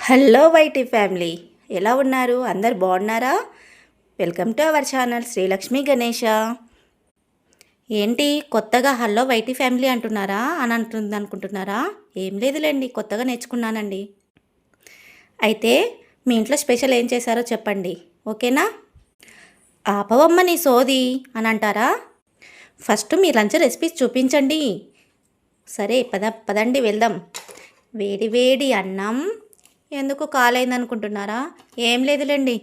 Hello YT family, ఎలా ఉన్నారు? అందరు బాగున్నారా? Welcome to our channel Srilakshmi Ganesha. ఏంటి కొత్తగా హలో వైటీ ఫ్యామిలీ అంటున్నారా అని అనుకుంటున్నారా? ఏం లేదులేండి, కొత్తగా నేర్చుకున్నానండి. అయితే మీ ఇంట్లో స్పెషల్ ఏం చేశారో చెప్పండి, ఓకేనా? ఆపవమ్మ నీ సోది అని అంటారా? ఫస్ట్ మీ లంచ్ రెసిపీస్ చూపించండి. సరే పదండి వెళ్దాం. వేడి వేడి అన్నం ఎందుకు కాలైంది అనుకుంటున్నారా? ఏం లేదులేండి,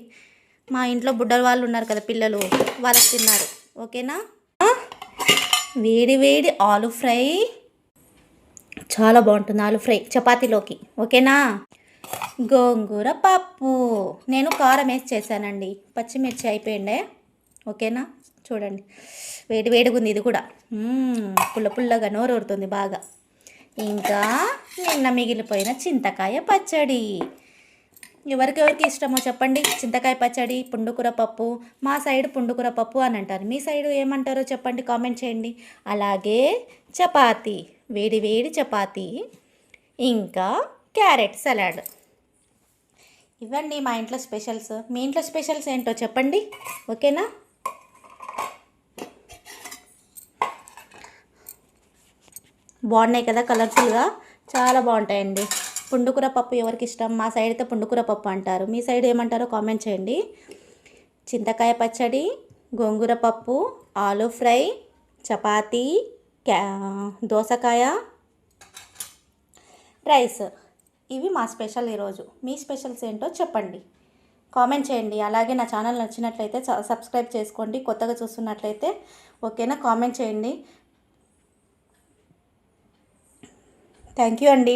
మా ఇంట్లో బుడ్డ వాళ్ళు ఉన్నారు కదా, పిల్లలు, వాళ్ళకి తిన్నారు, ఓకేనా? వేడి వేడి ఆలు ఫ్రై చాలా బాగుంటుంది. ఆలు ఫ్రై చపాతీలోకి, ఓకేనా? గోంగూర పప్పు నేను కారం వేసి చేశానండి, పచ్చిమిర్చి అయిపోయిండే, ఓకేనా? చూడండి, వేడి వేడిగా ఉంది ఇది కూడా. పుల్ల పుల్లగా నోరు ఊరుతుంది బాగా. ఇంకా నిన్న మిగిలిపోయిన చింతకాయ పచ్చడి. ఎవరికెవరికి ఇష్టమో చెప్పండి. చింతకాయ పచ్చడి, పుండుకూర పప్పు. మా సైడ్ పుండుకూర పప్పు అని అంటారు, మీ సైడ్ ఏమంటారో చెప్పండి, కామెంట్ చేయండి. అలాగే చపాతీ, వేడి వేడి చపాతీ, ఇంకా క్యారెట్ సలాడ్. ఇవ్వండి మా ఇంట్లో స్పెషల్స్. మీ ఇంట్లో స్పెషల్స్ ఏంటో చెప్పండి, ఓకేనా? బాగున్నాయి కదా, కలర్ఫుల్గా చాలా బాగుంటాయండి. పుండుకూర పప్పు ఎవరికి ఇష్టం? మా సైడ్ అయితే పుండుకూర పప్పు అంటారు, మీ సైడ్ ఏమంటారో కామెంట్ చేయండి. చింతకాయ పచ్చడి, గోంగూర పప్పు, ఆలు ఫ్రై, చపాతీ, దోసకాయ, రైస్. ఇవి మా స్పెషల్ ఈరోజు. మీ స్పెషల్స్ ఏంటో చెప్పండి, కామెంట్ చేయండి. అలాగే నా ఛానల్ నచ్చినట్లయితే సబ్స్క్రైబ్ చేసుకోండి, కొత్తగా చూస్తున్నట్లయితే, ఓకేనా? కామెంట్ చేయండి. థ్యాంక్ యూ అండి.